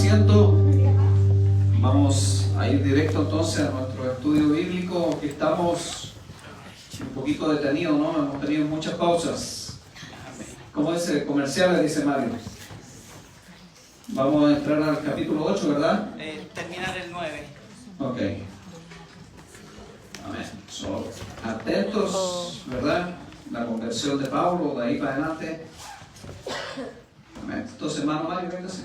asiento. Vamos a ir directo entonces a nuestro estudio bíblico, que estamos un poquito detenidos, ¿no? Hemos tenido muchas pausas. ¿Cómo es el comercial? Dice Mario. Vamos a entrar al capítulo 8, ¿verdad? Terminar el 9. Ok. Amén. So, atentos, ¿verdad? La conversión de Pablo, de ahí para adelante. Amén. Entonces, hermano Mario, véngase.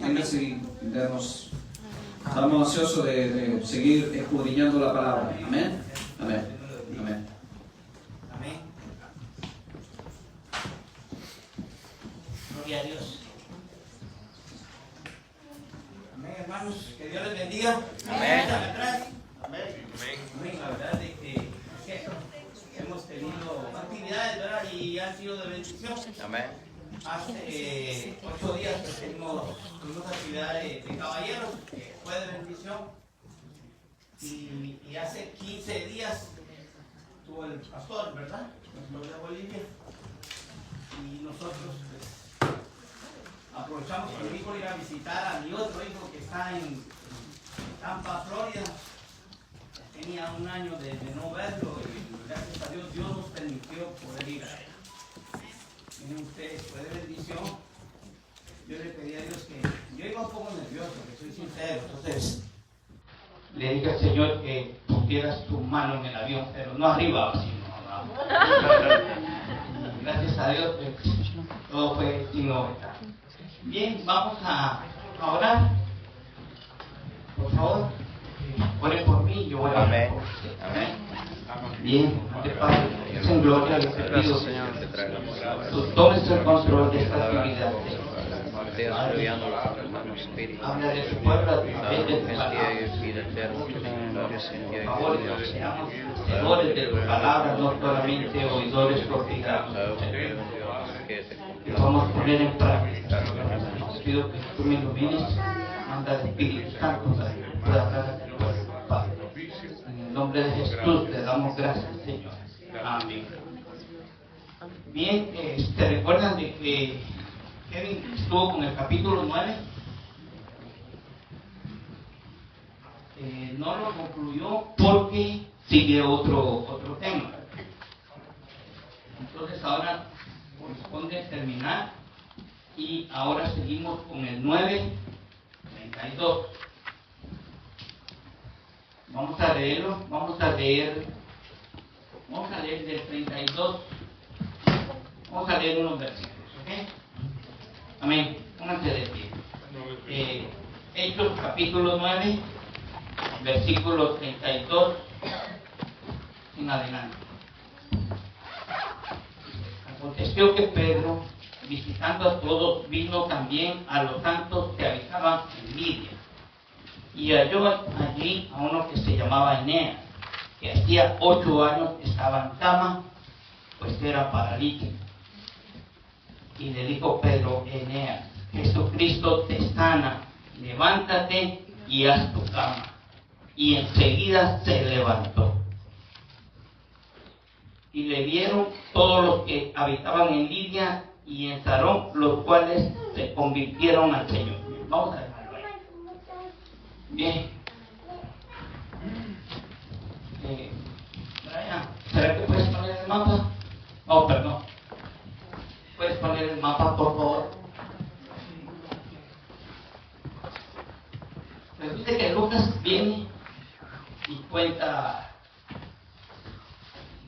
Véngase y denos. Estamos ansiosos de seguir escudriñando la palabra. Amén. Amén. Amén. Amén. Gloria a Dios. Amén, hermanos. Que Dios les bendiga. Amén. Amén. Amén. La verdad es que hemos tenido actividades, ¿verdad? Y han sido de bendición. Amén. Hace 8 días tuvimos actividades de caballeros, que fue de bendición. Y hace 15 días tuvo el pastor, ¿verdad? El pastor de Bolivia. Y nosotros pues, aprovechamos con mi hijo ir a visitar a mi otro hijo que está en Tampa, Florida. Tenía un año de no verlo y gracias a Dios Dios nos permitió poder ir a él. Miren ustedes, fue de bendición. Yo le pedí a Dios que... Yo iba un poco nervioso, que soy sincero. Entonces, le dije al Señor que pusieras tu mano en el avión, pero no arriba, sino abajo. Gracias a Dios, todo fue sin novedad. Bien, vamos a orar. Por favor, oren por mí, yo voy a orar por usted. Amén. Bien, Padre, en gloria les pido que tú tomes el control de esta actividad. Habla de tu pueblo a través de tu palabra. Por favor, que seamos oidores de tu palabra, no solamente oidores obligados. Que vamos a poner en práctica. Te pido que tú me ilumines, manda el Espíritu Santo para que pueda hablar a tu pueblo, Padre. En el nombre de Jesús te damos gracias, Señor. Amén. Bien, ¿recuerdan de que Kevin estuvo con el capítulo 9? No lo concluyó porque sigue otro tema. Entonces ahora corresponde terminar y ahora seguimos con el 9:32. Vamos a leerlo, vamos a leer del 32. Vamos a leer unos versículos, ¿ok? Amén. Pónganse de pie. Hechos capítulo 9, versículo 32 en adelante. Aconteció que Pedro, visitando a todos, vino también a los santos que habitaban en Lidia. Y halló allí a uno que se llamaba Eneas, que hacía 8 años estaba en cama, pues era paralítico. Y le dijo Pedro: Eneas, Jesucristo te sana, levántate y haz tu cama. Y enseguida se levantó. Y le vieron todos los que habitaban en Lidia y en Sarón, los cuales se convirtieron al Señor. Vamos a dejarlo ahí. Bien. Brian, ¿será que puedes poner el mapa? Oh, perdón. ¿Puedes poner el mapa, por favor? Me dice que Lucas viene y cuenta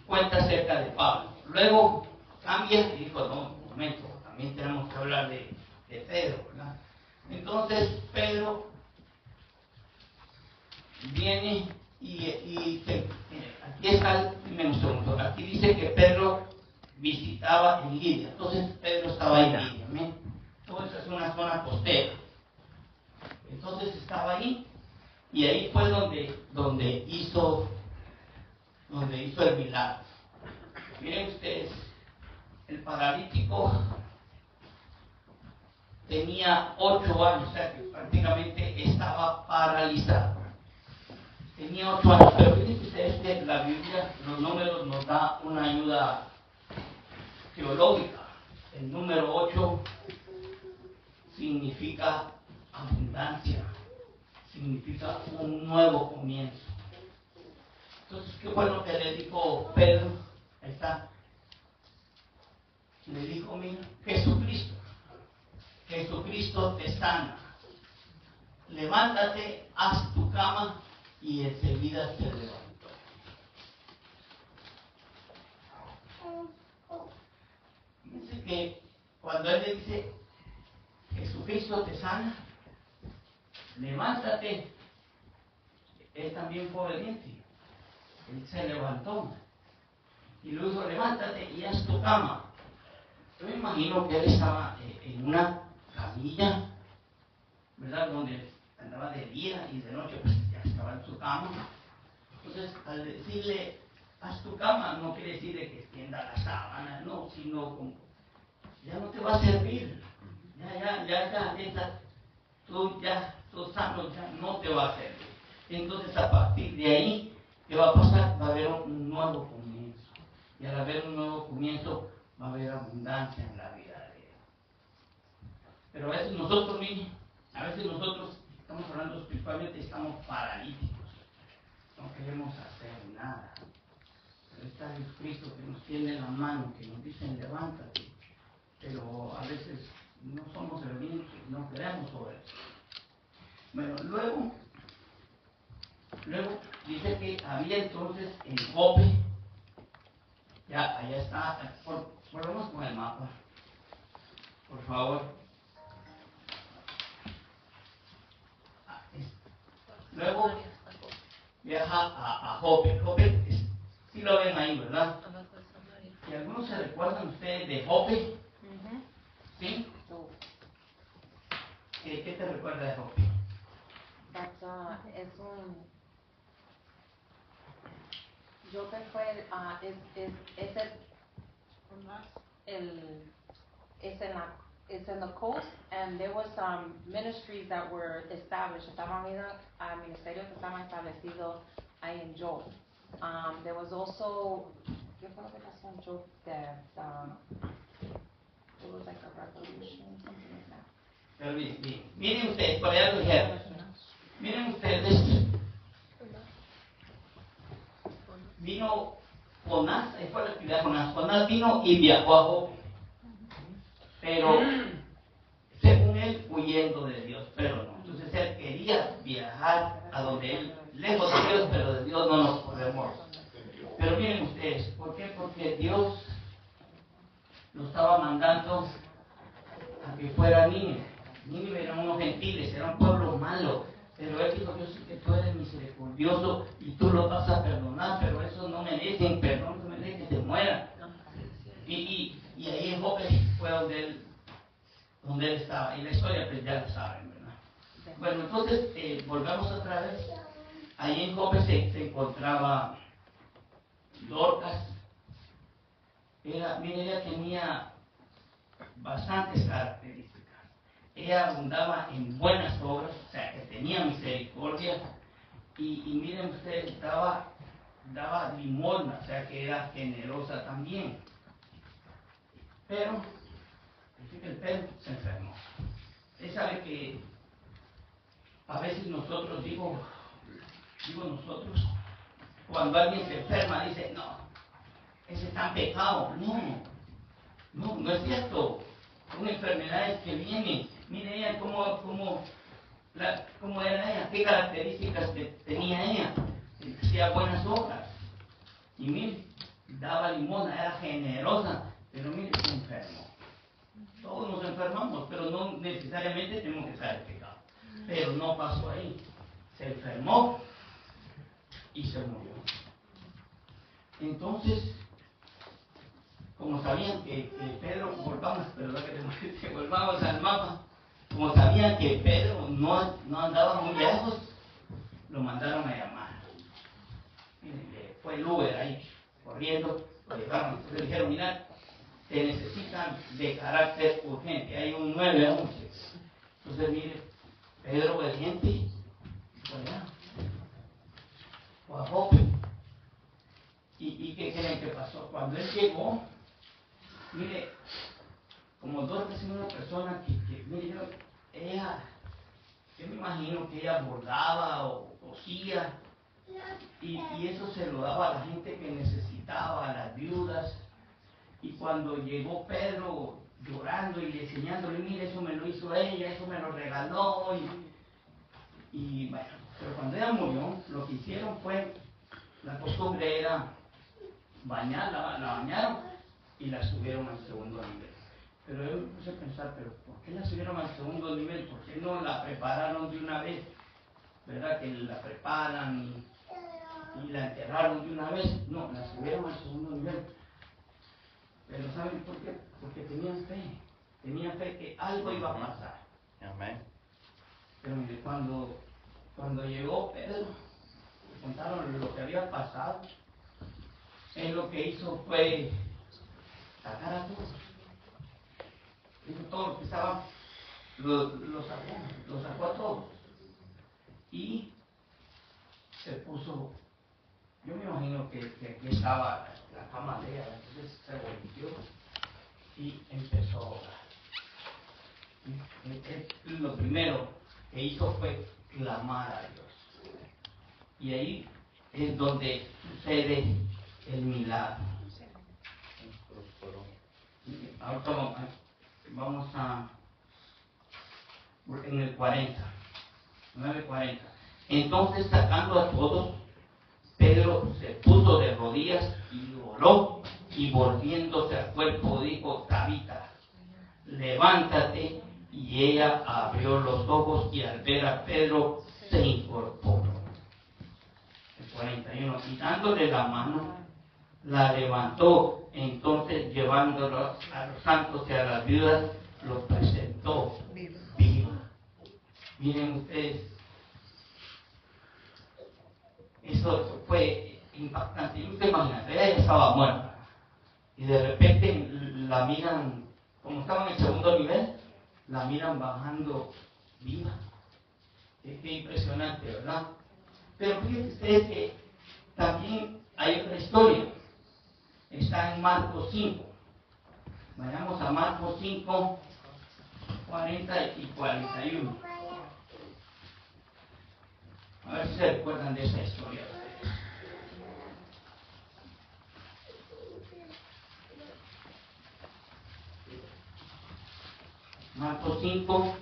acerca de Pablo. Luego cambia y dijo: no, un momento, también tenemos que hablar de Pedro, ¿verdad? Entonces Pedro viene y aquí está el segundo. Aquí dice que Pedro visitaba en Lidia. Entonces Pedro estaba en Lidia. ¿Amén? Entonces es una zona costera. Entonces estaba ahí y ahí fue donde hizo el milagro. Miren ustedes, el paralítico tenía 8 años, o sea que prácticamente estaba paralizado. Tenía 8 años, pero fíjense ustedes que la Biblia, los números nos da una ayuda teológica. El número 8 significa abundancia, significa un nuevo comienzo. Entonces, qué bueno que le dijo Pedro, ahí está, le dijo, mira, Jesucristo te sana. Levántate, haz tu cama, y enseguida se levantó. Fíjense que cuando él le dice, Jesucristo te sana, levántate, él también fue obediente. Él se levantó y luego dijo, levántate y haz tu cama. Yo me imagino que él estaba en una camilla, ¿verdad? Donde andaba de día y de noche, pues ya estaba en su cama. Entonces, al decirle, haz tu cama, no quiere decir de que extienda la sábana, no, sino como, ya no te va a servir. Tú sano, ya no te va a servir. Entonces, a partir de ahí, ¿qué va a pasar? Va a haber un nuevo comienzo. Y al haber un nuevo comienzo, va a haber abundancia en la vida de él. Pero a veces nosotros estamos hablando espiritualmente, estamos paralíticos. No queremos hacer nada. Pero está Jesucristo que nos tiene la mano, que nos dice levántate. Pero a veces no somos obedientes, no queremos obedecer. Bueno, luego dice que había entonces en Jope, ya allá está, volvemos con el mapa, por favor. Luego viaja a Jope. Jope, sí lo ven ahí, ¿verdad? ¿Y algunos se recuerdan ustedes de Jope? ¿Sí? ¿Qué te recuerda de Jope? Jope fue, it's in the coast, and there was ministries that were established. Estaban ministerios que estaban establecidos ahí en Jope. There was also, ¿qué fue lo que pasó en Jope? It was like a revolution, something like that. Pero bien. Miren ustedes, por allá lo dijeron. Miren ustedes. Vino Jonás, ahí fue la actividad de Jonás. Jonás vino y viajó a Jope. Pero, según él, huyendo de Dios, pero no. Entonces él quería viajar a donde él, lejos de Dios, pero de Dios no nos podemos. Pero miren ustedes, ¿por qué? Porque Dios lo estaba mandando a que fuera a Nínive. Nínive eran unos gentiles, era un pueblo malo. Pero él dijo, yo sé que tú eres misericordioso y tú lo vas a perdonar, pero eso no merecen perdón, no merecen que se mueran. Y ahí en Jope fue donde él estaba. Y la historia pues ya la saben, ¿verdad? Bueno, entonces volvamos otra vez. Ahí en Jope se encontraba Dorcas. Ella tenía bastantes características. Ella abundaba en buenas obras, o sea, que tenía misericordia. Y miren ustedes, daba limosna, o sea, que era generosa también. Pero, dice que el Pedro se enfermó. Usted sabe que a veces nosotros, digo nosotros, cuando alguien se enferma, dice, no, ese está en pecado. No es cierto. Son enfermedades que vienen. Mire ella cómo era ella, qué características tenía ella. Hacía buenas obras. Y mire, daba limosna, era generosa. Pero mire, se enfermó. Todos nos enfermamos, pero no necesariamente tenemos que estar en pecado. Pero no pasó ahí. Se enfermó y se murió. Entonces, como sabían que Pedro, volvamos al mapa, como sabían que Pedro no andaba muy lejos, lo mandaron a llamar. Fue el Uber ahí, corriendo, lo llevaron. Entonces le dijeron, mira, te necesitan de carácter urgente, hay un 911. Entonces mire, Pedro obediente, fue a Jope. ¿Y qué creen que pasó? Cuando él llegó, mire, como Dorcas es una persona que mire, ella yo me imagino que ella bordaba o cosía, y eso se lo daba a la gente que necesitaba, a las viudas. Y cuando llegó Pedro llorando y enseñándole, mire, eso me lo hizo ella, eso me lo regaló, y bueno, pero cuando ella murió, lo que hicieron fue, la costumbre era bañarla, la bañaron y la subieron al segundo nivel. Pero yo me puse a pensar, pero ¿por qué la subieron al segundo nivel? ¿Por qué no la prepararon de una vez? ¿Verdad? Que la preparan y la enterraron de una vez. No, la subieron al segundo nivel. Pero ¿saben por qué? Porque tenían fe que algo iba a pasar. Amén. Pero mire, cuando llegó Pedro, le contaron lo que había pasado. Él lo que hizo fue sacar a todos. Hizo todo lo que estaba, lo sacó a todos. Y se puso, yo me imagino que aquí estaba la cama de ella, entonces se volvió y empezó a orar. Lo primero que hizo fue clamar a Dios. Y ahí es donde sucede el milagro. Ahorita vamos en el 40, 9:40. Entonces, sacando a todos, Pedro se puso de rodillas y oró, y volviéndose al cuerpo dijo: Tabita, levántate. Y ella abrió los ojos y al ver a Pedro se incorporó. El 41, y dándole la mano, la levantó. Entonces, llevándolo a los santos y a las viudas, los presentó viva. Miren ustedes, eso fue impactante. Usted imagínate, ella ya estaba muerta y de repente la miran, como estaba en el segundo nivel, la miran bajando viva. Qué impresionante, ¿verdad? Pero fíjense ustedes que también hay otra historia. Está en Marcos 5. Vayamos a Marcos 5, 40 y 41. A ver si se recuerdan de esa historia ustedes. Marcos 5,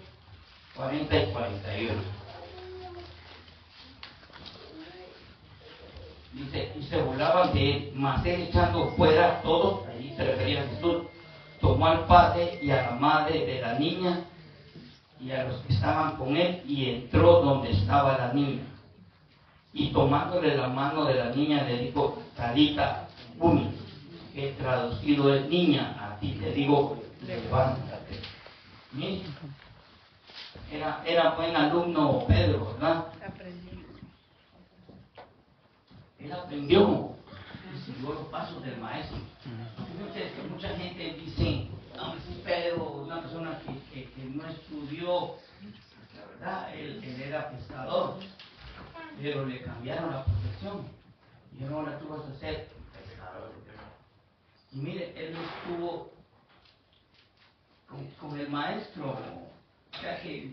40 y 41. Dice, y se burlaban de él, mas él, echando fuera a todos, allí se refería a Jesús, tomó al padre y a la madre de la niña y a los que estaban con él, y entró donde estaba la niña. Y tomándole la mano de la niña le dijo: Talita cumi, que traducido es: niña, a ti te digo, levántate. Miren, era buen alumno Pedro, ¿verdad? Él aprendió y siguió los pasos del maestro. Fíjense que mucha gente dice: no, Pedro, una persona que no estudió. La verdad, él era pescador, pero le cambiaron la profesión y ahora tú vas a ser pescador. Y mire, él estuvo con el maestro, ya que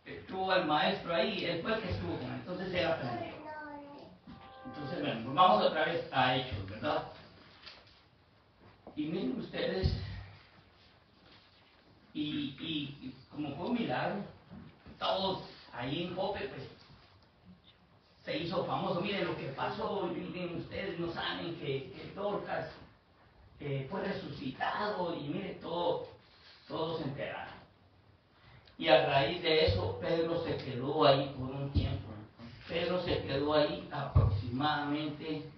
estuvo el maestro ahí, él fue el que estuvo con él, entonces él aprendió. Entonces, bueno, pues vamos otra vez a Hechos, ¿verdad? Y miren ustedes, y como fue un milagro, todos ahí en Jope, pues, se hizo famoso. Miren lo que pasó, miren ustedes, no saben que Dorcas fue resucitado, y miren, todos se enteraron. Y a raíz de eso, Pedro se quedó ahí por un tiempo. Pedro se quedó ahí aproximadamente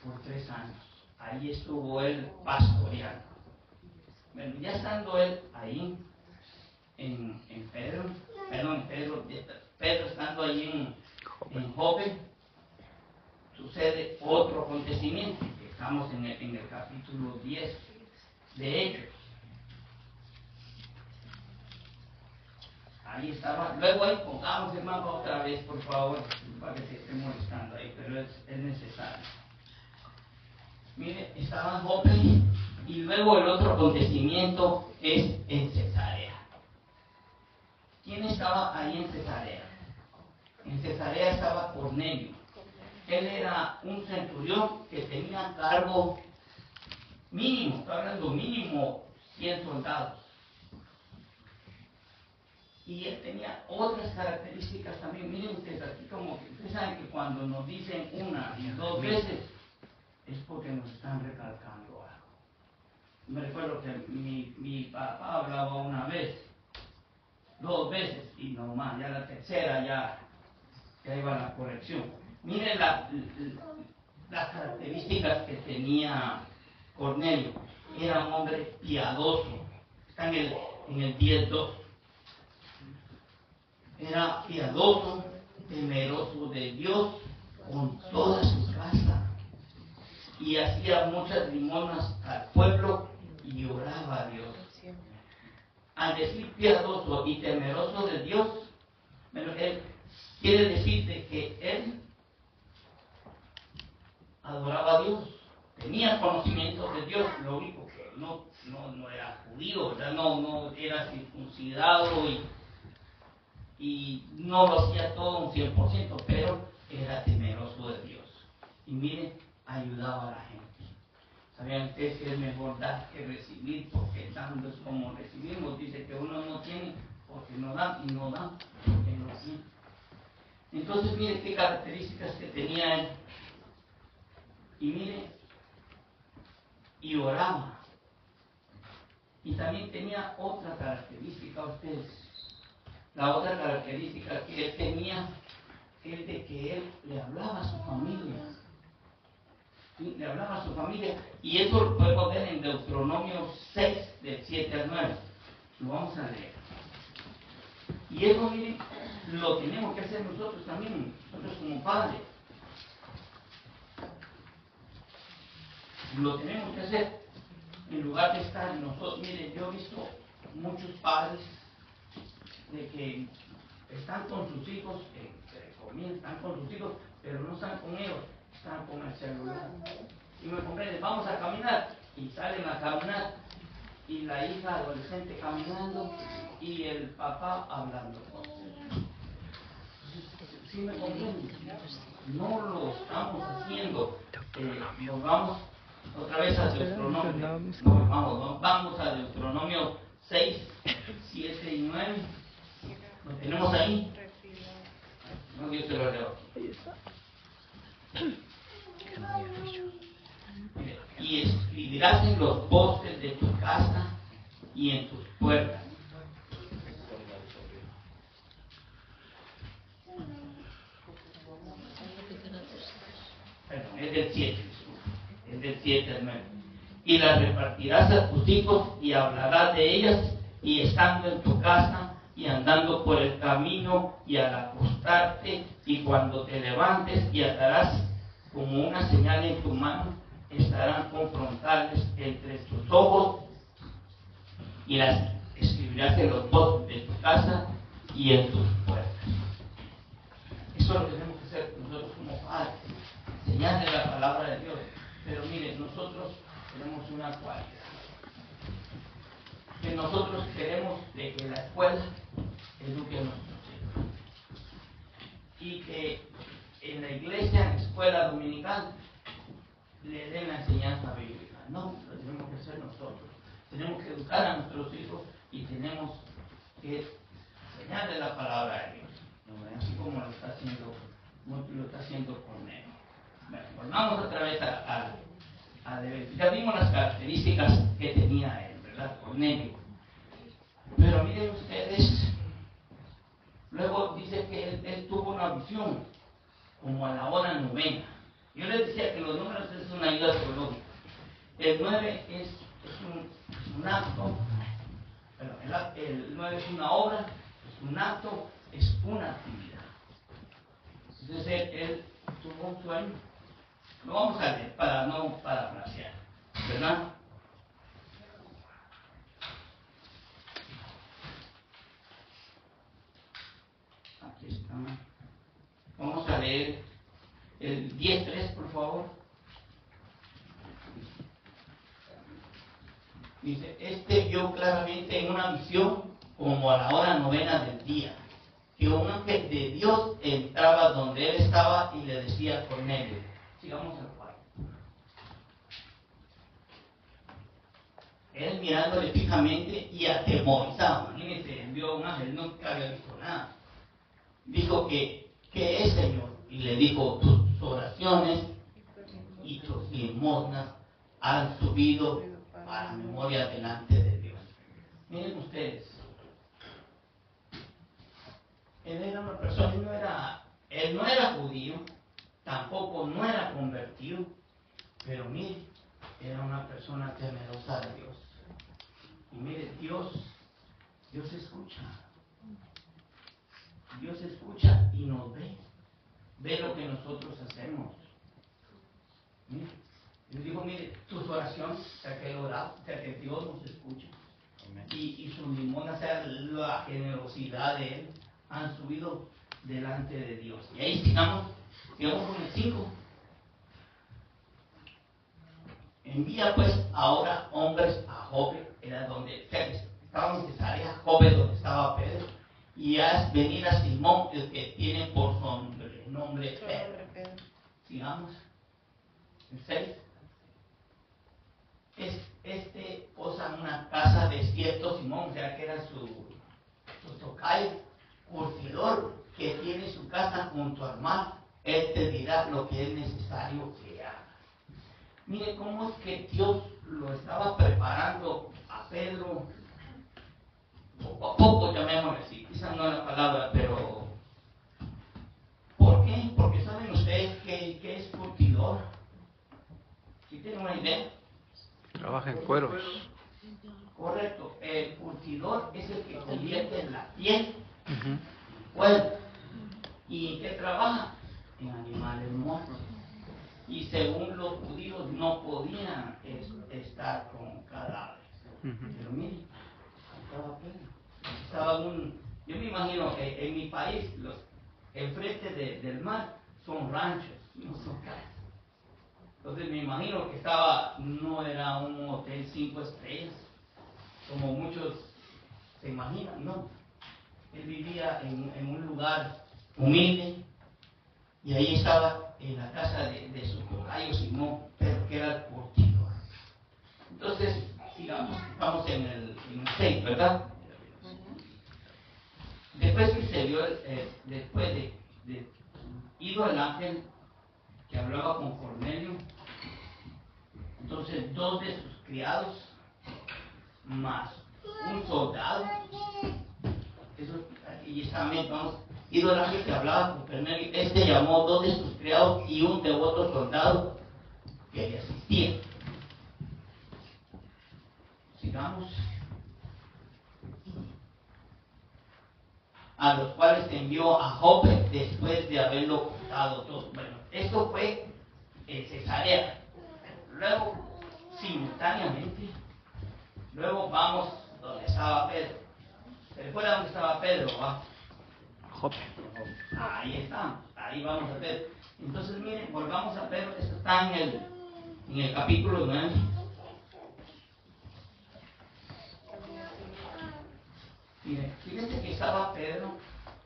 por 3 años. Ahí estuvo él pastoreando. Bueno, ya estando él ahí en Pedro estando ahí en Jope, sucede otro acontecimiento. Estamos en el capítulo 10 de Hechos. Ahí estaba. Luego ahí pongamos, hermano, otra vez, por favor, para que se esté molestando ahí, pero es necesario. Mire, estaba en Jope, y luego el otro acontecimiento es en Cesarea. estaba ahí en Cesarea. En Cesarea estaba Cornelio. Él era un centurión que tenía cargo mínimo, está hablando mínimo 100 soldados. Y él tenía otras características también. Miren ustedes aquí, como que ustedes saben que cuando nos dicen una y dos veces es porque nos están recalcando algo. Me recuerdo que mi papá hablaba una vez, dos veces y no más, ya la tercera ya iba la corrección. Miren las características que tenía Cornelio. Era un hombre piadoso. Está en el 10:2. Era piadoso, temeroso de Dios con toda su casa. Y hacía muchas limonas al pueblo y oraba a Dios. Al decir piadoso y temeroso de Dios, él quiere decir de que él adoraba a Dios, tenía conocimiento de Dios, lo único que no era judío, ¿verdad? No era circuncidado y no lo hacía todo un 100%, pero era temeroso de Dios. Y miren, ayudaba a la gente. ¿Sabían ustedes que es mejor dar que recibir? Porque dando es como recibimos. Dice que uno no tiene porque no da, y no da porque no tiene. Entonces miren qué características que tenía él. Y miren, y oraba. Y también tenía otra característica ustedes. La otra característica que él tenía es de que él le hablaba a su familia. ¿Sí? Le hablaba a su familia. Y eso lo podemos ver en Deuteronomio 6, del 7 al 9. Lo vamos a leer. Y eso, miren, lo tenemos que hacer nosotros también, nosotros como padres. Lo tenemos que hacer en lugar de estar nosotros. Miren, yo he visto muchos padres de que están con sus hijos, están con sus hijos, pero no están con ellos, están con el celular. Y me comprenden, vamos a caminar, y salen a caminar, y la hija adolescente caminando, y el papá hablando. ¿Sí me comprenden? No lo estamos haciendo. Nos vamos otra vez a Deuteronomio. Vamos a Deuteronomio 6, 7 y 9. ¿Lo tenemos ahí? No, yo te lo leo. Y escribirás en los postes de tu casa y en tus puertas. Perdón, es del 7. Es del 7 al 9. Y las repartirás a tus hijos y hablarás de ellas, y estando en tu casa y andando por el camino y al acostarte y cuando te levantes, y atarás como una señal en tu mano, estarán con frontales entre tus ojos, y las escribirás en los postes de tu casa y en tus puertas. Eso es lo que tenemos que hacer nosotros como padres, enseñarle la palabra de Dios. Pero miren, nosotros tenemos una cualidad, que nosotros queremos de que la escuela eduque a nuestros hijos, y que en la iglesia, en la escuela dominical, le den la enseñanza bíblica. No, lo tenemos que hacer nosotros. Tenemos que educar a nuestros hijos y tenemos que enseñarle la palabra de Dios, ¿no? Así como lo está haciendo con él. Bueno, volvamos otra vez a Deber. Ya vimos las características que tenía él, ¿verdad? Cornelio. Pero miren ustedes, luego dice que él tuvo una visión como a la hora 9. Yo les decía que los números es una ayuda teológica. El 9 es un acto, el 9 es una obra, es un acto, es una actividad. Entonces él tuvo un sueño. Lo vamos a leer para no parafrasear, ¿verdad? Aquí está. Vamos a leer el 10:3, por favor. Dice, vio claramente en una visión como a la hora 9 del día. que un ángel de Dios entraba donde él estaba y le decía: Cornelio. Sigamos al cuarto. Él mirándole fijamente y atemorizado. Imagínense, vio un ángel, nunca había visto nada. Dijo: ¿qué es, Señor? Y le dijo: tus oraciones y tus limosnas han subido para memoria delante de Dios. Miren ustedes, él era una persona, él no era judío, tampoco no era convertido, pero mire, era una persona temerosa de Dios. Y mire, Dios escucha. Dios escucha y nos ve lo que nosotros hacemos. Mire, Dios dijo: mire, tus oraciones, que Dios nos escucha. Y sus limonas, sea la generosidad de Él, han subido delante de Dios. Y ahí sigamos con el 5. Envía pues ahora hombres a Jope, era donde estaba en Cesarea, Jope, donde estaba Pedro, y haz venir a Simón, el que tiene por nombre Pedro. Sigamos. El 6. Posa en una casa de cierto Simón, o sea que era su tocayo, curtidor, que tiene su casa junto al mar. Él te dirá lo que es necesario que haga. Mire cómo es que Dios lo estaba preparando a Pedro, poco a poco, llamémosle así, quizás no es la palabra, pero ¿por qué? Porque saben ustedes que es curtidor. ¿Sí tienen una idea? Trabaja en cueros. Correcto, el curtidor es el que convierte en la piel. Bueno, ¿y qué trabaja? En animales muertos. Y según los judíos no podían estar con cadáveres. Pero miren, yo me imagino que en mi país, enfrente del mar son ranchos, no son casas. Entonces me imagino que no era un hotel 5 estrellas, como muchos se imaginan, no. Él vivía en un lugar humilde, y ahí estaba en la casa de su tocayo Simón, pero que era el curtidor. Entonces, sigamos, estamos en el 6, ¿verdad? Después que se vio, después de ido el ángel que hablaba con Cornelio, entonces 2 de sus criados más un soldado, y también vamos, ido el ángel que hablaba con Cornelio, llamó 2 de sus criados y un devoto soldado que le asistía. Sigamos. A los cuales envió a Jope después de haberlo contado todo. Bueno, esto fue en Cesarea. Luego, simultáneamente, vamos donde estaba Pedro. ¿Se recuerda dónde estaba Pedro? ¿Va? Jope. Ahí estamos, ahí vamos a Pedro. Entonces, miren, volvamos a Pedro. Esto está en el capítulo 9. Miren, fíjense que estaba Pedro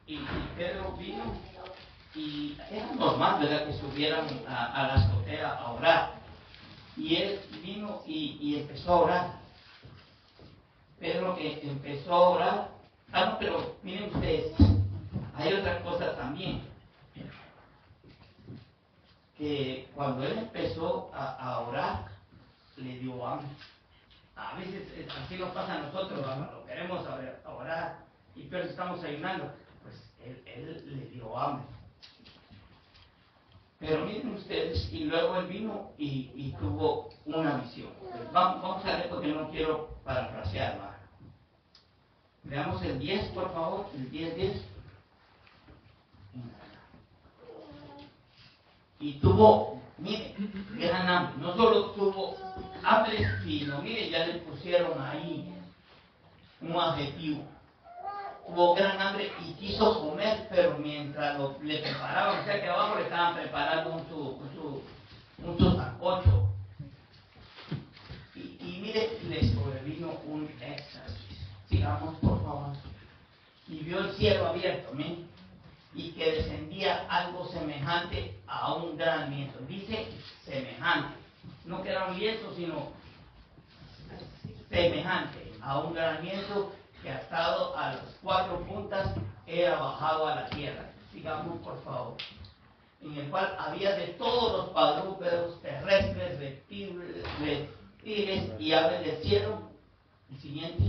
y Pedro vino, y era normal, ¿verdad?, que subieran a la azotea a orar. Y él vino y empezó a orar. Pedro que empezó a orar. No, pero miren ustedes, hay otra cosa también. Que cuando él empezó a orar, le dio hambre. A veces así nos pasa a nosotros, cuando queremos orar y pero estamos ayunando, pues él le dio hambre. Pero miren ustedes, y luego él vino y tuvo una visión. Pues vamos a ver, porque no quiero parafrasear más. Veamos el 10, por favor, el 10. Y tuvo, mire, gran hambre. No solo tuvo hambre, sino, mire, ya le pusieron ahí un adjetivo. Tuvo gran hambre y quiso comer, pero mientras le preparaban, o sea que abajo le estaban preparando un sancocho. Y mire, le sobrevino un éxtasis. Sigamos, por favor. Y vio el cielo abierto, ¿me? y que descendía algo semejante a un gran lienzo. Dice semejante, no que era un lienzo, sino semejante a un gran lienzo que atado a las 4 puntas era bajado a la tierra. Sigamos, por favor. En el cual había de todos los cuadrúpedos terrestres, reptiles y aves del cielo. El siguiente.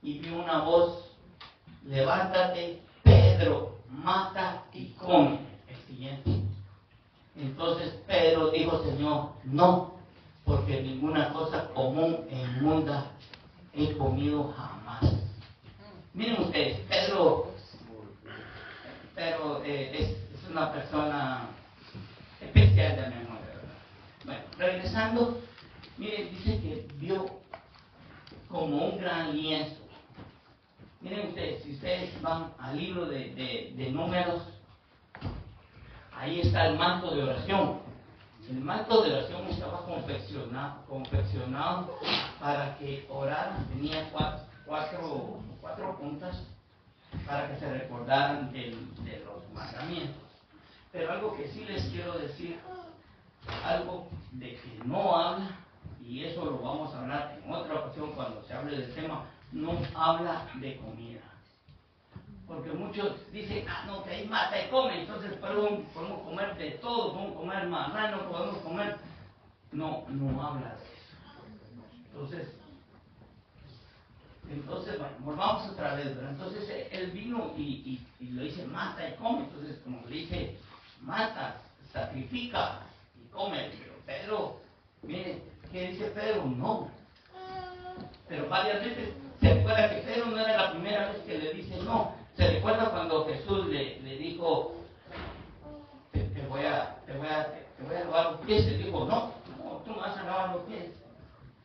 Y vi una voz: levántate, Pedro, mata y come. El siguiente. Entonces Pedro dijo: Señor, no, porque ninguna cosa común e inmunda he comido jamás. Miren ustedes, Pedro es una persona especial de memoria, ¿verdad? Bueno, regresando, miren, dice que vio como un gran lienzo. Miren ustedes, si ustedes van al libro de Números, ahí está el manto de oración. El manto de oración estaba confeccionado para que oraran. Tenía cuatro puntas para que se recordaran de los mandamientos. Pero algo que sí les quiero decir, algo de que no habla, y eso lo vamos a hablar en otra ocasión cuando se hable del tema, no habla de comida. Porque muchos dicen: no, que ahí mata y come, entonces podemos comer de todo, podemos comer marrano, podemos comer. No habla de eso. Entonces, bueno, volvamos otra vez, ¿verdad? Entonces él vino y lo dice: mata y come. Entonces, como le dice, mata, sacrifica y come. Pero Pedro, mire, ¿qué dice Pedro? No. Pero varias veces se recuerda que Pedro no era la primera vez que le dice no. Se recuerda cuando Jesús le dijo: te voy a lavar los pies. Le dijo: no, tú me vas a lavar los pies.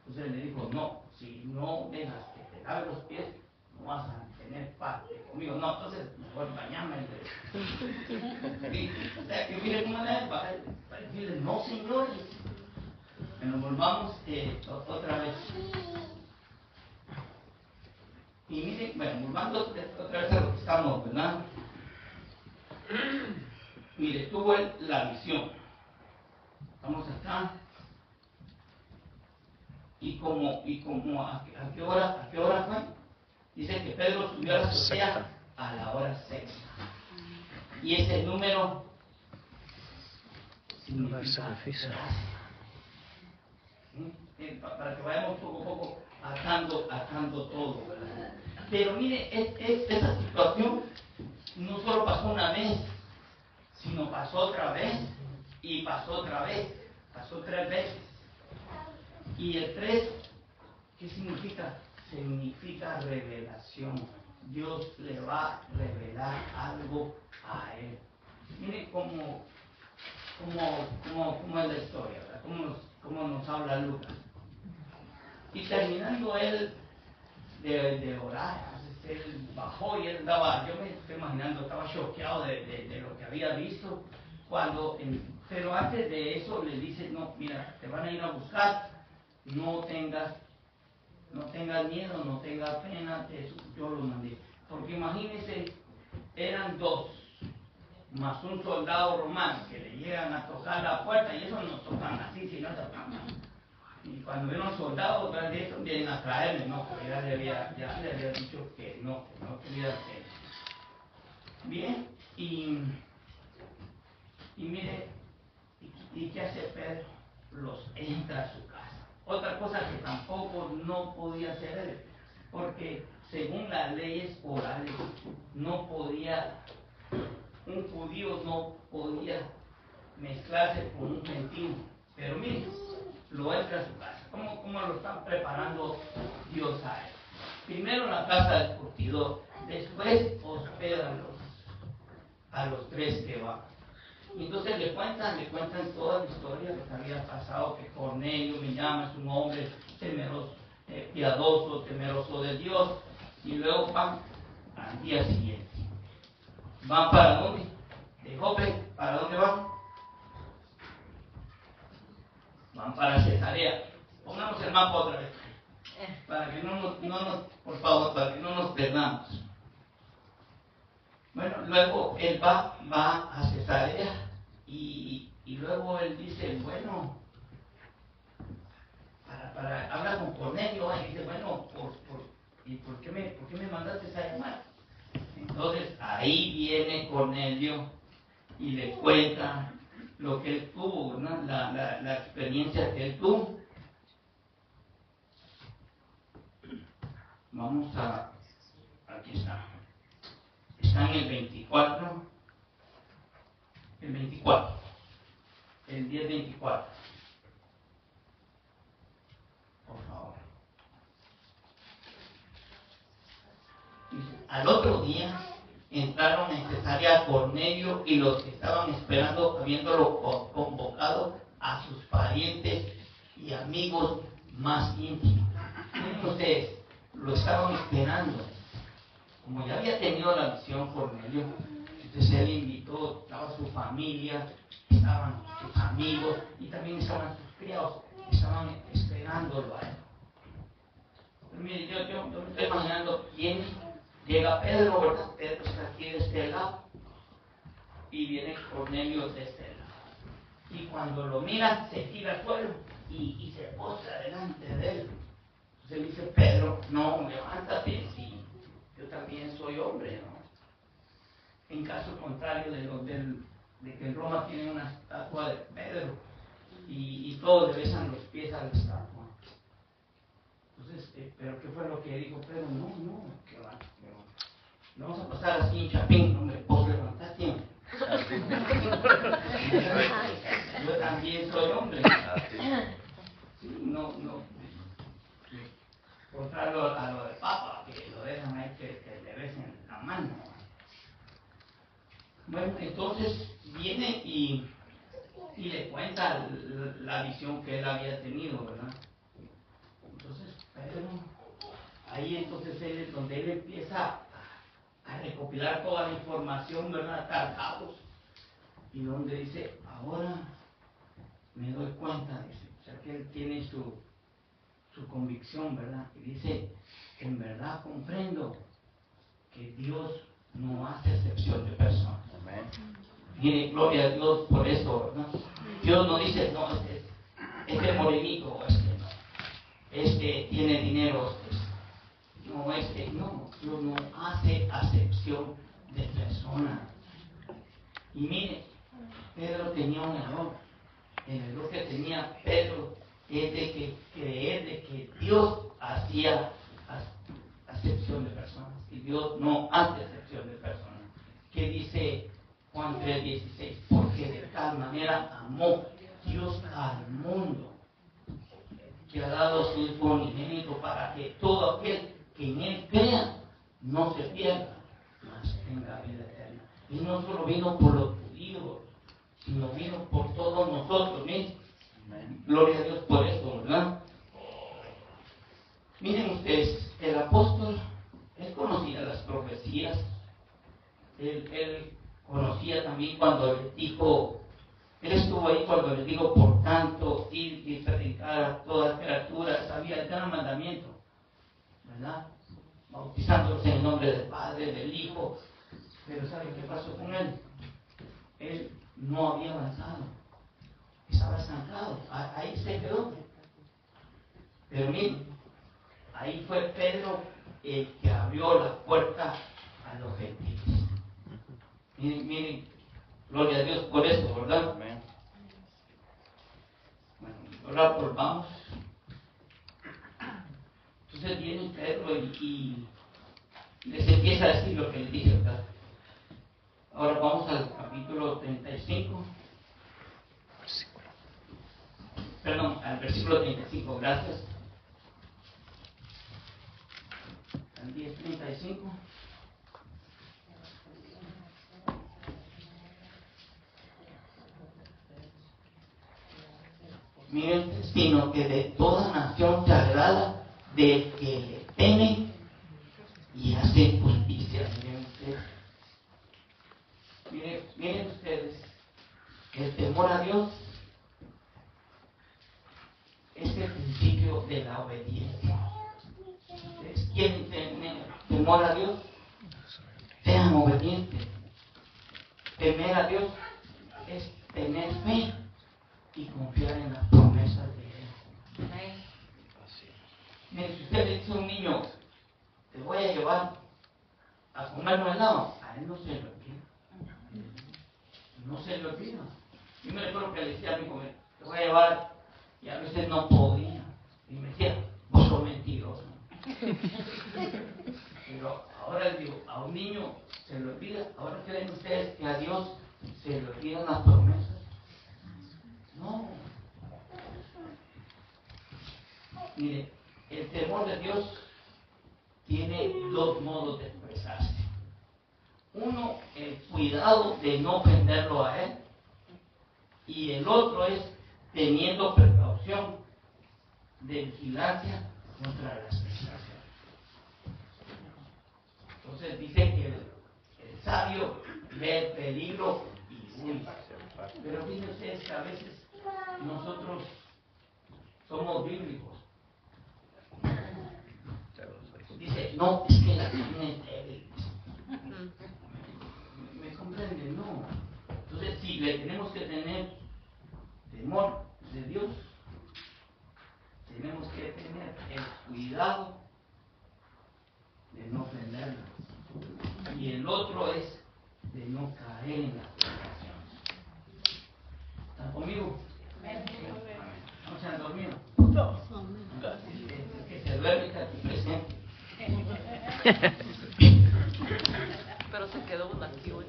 Entonces le dijo: no, si no dejas que te lave los pies, no vas a tener parte conmigo. No, entonces mejor bañame. O sea, que mire cómo le para decirle: no, señores. Bueno, volvamos otra vez. Y miren, bueno, volvando otra vez a lo que estamos, ¿verdad? Mire, tuvo la visión. Estamos acá. Y como ¿a qué hora fue? Dice que Pedro subió a la azotea a la hora sexta. Y ese número significa gracia. Para que vayamos poco a poco atando todo, ¿verdad? Pero mire, esa situación no solo pasó una vez, sino pasó otra vez, y pasó otra vez, pasó 3 veces. Y el 3, ¿qué significa? Significa revelación. Dios le va a revelar algo a él. Mire cómo es la historia, ¿verdad? Cómo nos habla Lucas. Y terminando él de orar, entonces él bajó y él estaba, yo me estoy imaginando, estaba choqueado de lo que había visto, pero antes de eso le dice: no, mira, te van a ir a buscar, no tengas miedo, no tengas pena, yo lo mandé. Porque imagínense, eran 2, más un soldado romano que le llegan a tocar la puerta, y eso no tocan así, sino tocan. Y cuando vieron soldados, de eso vienen a traerme, no, porque ya le había dicho que no tuviera pena. Bien, y mire, ¿y qué hace Pedro? Los entra a su casa. Otra cosa que tampoco no podía hacer él, porque según las leyes orales, un judío no podía mezclarse con un gentil. Pero mire, lo entra a su casa. ¿Cómo lo están preparando Dios a él? Primero en la casa del curtidor, después hospeda a los 3 que van. Y entonces le cuentan toda la historia, lo que había pasado, que Cornelio me llama, es un hombre temeroso, piadoso, temeroso de Dios. Y luego van al día siguiente. ¿Van para dónde? De Jope, ¿para dónde van? Van para Cesarea. Pongamos el mapa otra vez, para que no nos, por favor, para que no nos perdamos. Bueno, luego él va a Cesarea y luego él dice, bueno, habla con Cornelio y dice, bueno, ¿y por qué me mandaste a llamar? Entonces ahí viene Cornelio y le cuenta lo que él tuvo, ¿no? la experiencia que él tuvo. Vamos aquí está en el 24, el 10:24, por favor. Dice, al otro día entraron en Cesarea Cornelio y los que estaban esperando, habiéndolo convocado a sus parientes y amigos más íntimos. Miren ustedes, lo estaban esperando. Como ya había tenido la visión Cornelio, entonces él invitó, estaba su familia, estaban sus amigos y también estaban sus criados, estaban esperándolo a él. Pero mire, yo me estoy imaginando quién llega Pedro, ¿verdad? Pedro está aquí de este lado y viene Cornelio de este lado. Y cuando lo mira, se tira al suelo y se postra delante de él. Entonces dice Pedro, no, levántate, sí, yo también soy hombre, ¿no? En caso contrario de que en Roma tienen una estatua de Pedro y todos le besan los pies a la estatua. Entonces, pero ¿qué fue lo que dijo Pedro? No, que va, no vamos a pasar así en chapín, no me puedo levantar tiempo. Yo también soy hombre. Sí, no. Contrario a lo del Papa, que lo dejan ahí que le besen la mano. Bueno, entonces viene y le cuenta la visión que él había tenido, ¿verdad? Entonces, Pedro, ahí entonces él es donde él empieza a recopilar toda la información, ¿verdad? Cargados. Y donde dice, ahora me doy cuenta, dice, o sea que él tiene su convicción, ¿verdad? Y dice, en verdad comprendo que Dios no hace excepción de personas. Amén. Mire, gloria a Dios por eso, ¿verdad? Dios no dice, no, este morenito, este tiene dinero, no, Dios no hace acepción de personas. Y mire, Pedro tenía un error. El error que tenía Pedro es de que creer de que Dios hacía acepción de personas. Y Dios no hace acepción de personas. ¿Qué dice Juan 3:16? Porque de tal manera amó Dios al mundo, que ha dado su Hijo unigénito para que todo aquel que en Él crea no se pierda, mas tenga vida eterna. Y no solo vino por los judíos, sino vino por todos nosotros mismos. Gloria a Dios por eso, ¿verdad? Miren ustedes, el apóstol, él conocía las profecías, él conocía también cuando les dijo, él estuvo ahí cuando les dijo, por tanto, ir y predicar a todas criaturas, sabía el gran mandamiento, ¿verdad? Bautizándolos en el nombre del Padre, del Hijo. Pero ¿saben qué pasó con él? Él no había avanzado, estaba estancado, ahí se quedó. Pero miren, ahí fue Pedro el que abrió la puerta a los gentiles. Miren, gloria a Dios por eso, ¿verdad? Amén. Bueno, ahora volvamos. Entonces viene Pedro y les empieza a decir lo que les dije, ¿verdad? Ahora vamos al capítulo 35. Perdón, al versículo 35, gracias. Al 10:35. Miren, sino que de toda nación se agrada del que le teme y hace justicia. Miren ustedes, el temor a Dios es el principio de la obediencia. ¿Ustedes quieren tener temor a Dios? Sean obedientes. temer a Dios es tener fe y confiar en las promesas de Él. Amén. Mire, si usted le dice a un niño, te voy a llevar a comer un helado, a él no se le olvida. No se le olvida. Yo me recuerdo que le decía a mi joven, te voy a llevar, y a veces no podía. Y me decía, vos sos mentiroso. Pero ahora le digo, a un niño se le olvida. Ahora creen ustedes que a Dios se le olvidan las promesas. No. Mire, el temor de Dios tiene dos modos de expresarse. Uno, el cuidado de no ofenderlo a Él. Y el otro es teniendo precaución de vigilancia contra las tentaciones. Entonces dice que el sabio ve el peligro y huye. Pero fíjense ustedes que a veces nosotros somos bíblicos. Dice, no, es que la carne es débil. ¿Me comprenden? No. Entonces, si le tenemos que tener temor de Dios, tenemos que tener el cuidado de no ofenderlo. Y el otro es de no caer en la tentación. ¿Están conmigo? ¿No se han dormido? No. Que se duerme está aquí presente. Pero se quedó uno aquí hoy.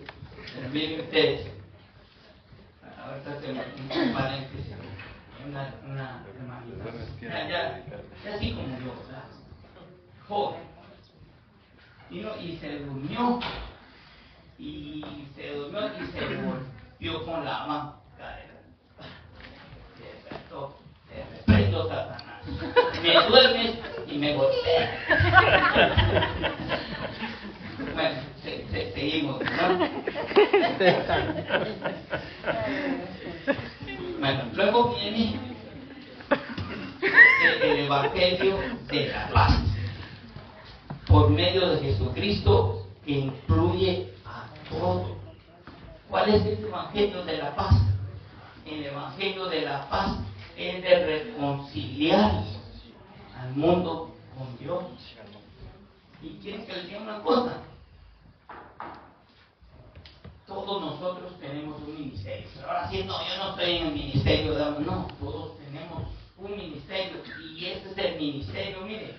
Miren ustedes, ahorita tengo un paréntesis, una hermanita, ya así como yo, ¿verdad? Joven, y se durmió y se volvió con la mano. Te reprendo, Satanás. Me duermes y me golpeas. Bueno, seguimos, ¿no? Bueno, luego viene el Evangelio de la paz por medio de Jesucristo, que incluye a todo. ¿Cuál es el Evangelio de la paz? El Evangelio de la paz es de reconciliar al mundo con Dios. Y quieren que les diga una cosa, todos nosotros tenemos un ministerio. Ahora sí, no, yo no estoy en el ministerio, no, todos tenemos un ministerio, y ese es el ministerio, mire,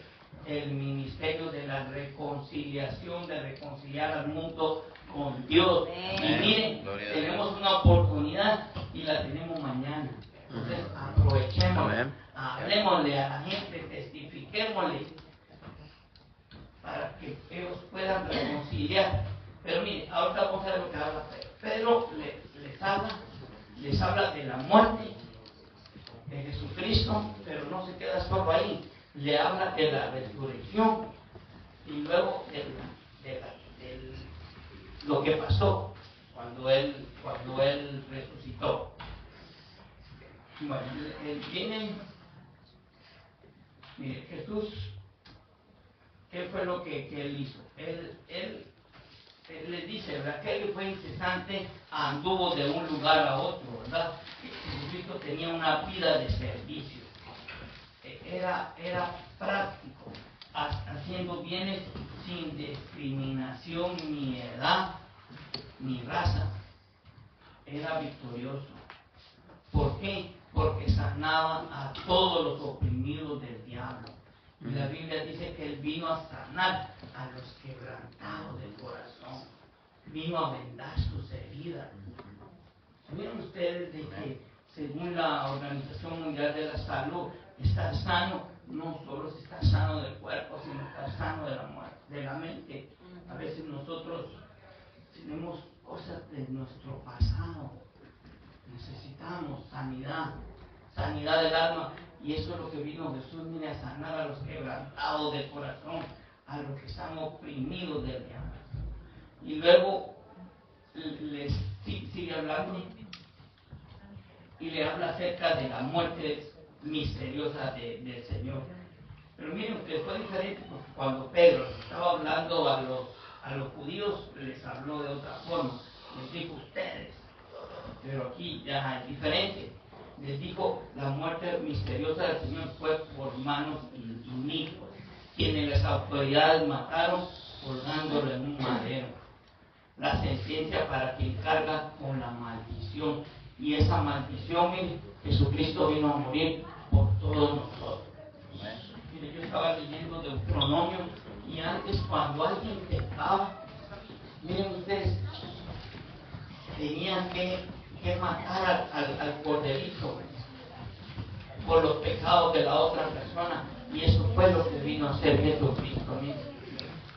el ministerio de la reconciliación, de reconciliar al mundo con Dios. Y miren, tenemos una oportunidad y la tenemos mañana. Entonces aprovechemos, hablemosle a la gente, testifiquémosle para que ellos puedan reconciliar. Pero mire, ahorita vamos a ver lo que habla Pedro. Pedro les habla de la muerte de Jesucristo, pero no se queda solo ahí. Le habla de la resurrección y luego de lo que pasó cuando él resucitó. Bueno, mire, Jesús, ¿qué fue lo que él hizo? Él les dice, ¿verdad? Que él fue incesante, anduvo de un lugar a otro, ¿verdad? Jesucristo tenía una vida de servicio. Era práctico, haciendo bienes sin discriminación, ni edad, ni raza. Era victorioso. ¿Por qué? Porque sanaba a todos los oprimidos del diablo. Y la Biblia dice que él vino a sanar a los quebrantados del corazón. Vino a vendar sus heridas. ¿Sabían ustedes de que según la Organización Mundial de la Salud, estar sano no solo es estar sano del cuerpo, sino estar sano de la mente? A veces nosotros tenemos cosas de nuestro pasado. Necesitamos sanidad del alma, y eso es lo que vino Jesús, mire, a sanar a los quebrantados del corazón, a los que están oprimidos del diablo. Y luego les sigue hablando y le habla acerca de la muerte misteriosa del Señor. Pero miren, ustedes, fue diferente, porque cuando Pedro estaba hablando a los judíos, les habló de otra forma. les dijo ustedes, pero aquí ya es diferente. Les dijo, la muerte misteriosa del Señor fue por manos inicuas, quienes las autoridades mataron colgándolo en un madero. La sentencia para quien carga con la maldición. Y esa maldición, mire, Jesucristo vino a morir por todos nosotros. Mire, yo estaba leyendo Deuteronomio y antes cuando alguien pecaba, miren ustedes, tenían que matar al corderito por los pecados de la otra persona, y eso fue lo que vino a hacer Jesucristo.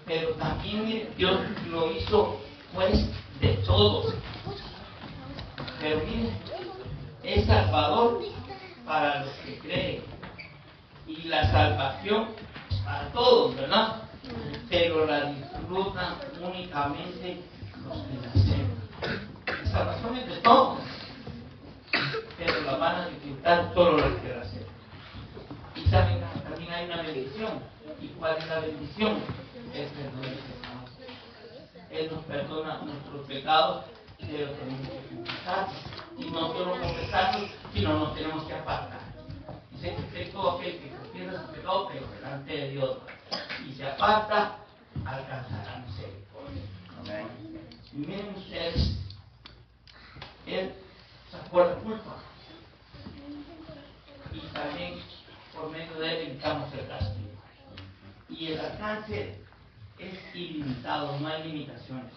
Pero también, mire, Dios lo hizo pues de todos. Pero mire, es salvador para los que creen, y la salvación para todos, ¿verdad? Pero la disfrutan únicamente los que la aceptan. La salvación es de todos, pero la van a disfrutar solo los que la aceptan. Y saben, también hay una bendición. ¿Y cuál es la bendición? Es perdón de pecados. Él nos perdona nuestros pecados, pero tenemos que confesarlos. Y no solo confesarlos, sino nos tenemos que apartar. Dice que todo aquel que confiesa su pecado, pero delante de Dios, y se aparta, alcanzará misericordia. Y miren ustedes, Él sacó la culpa, y también por medio de Él evitamos el castigo. Y el alcance es ilimitado, no hay limitaciones.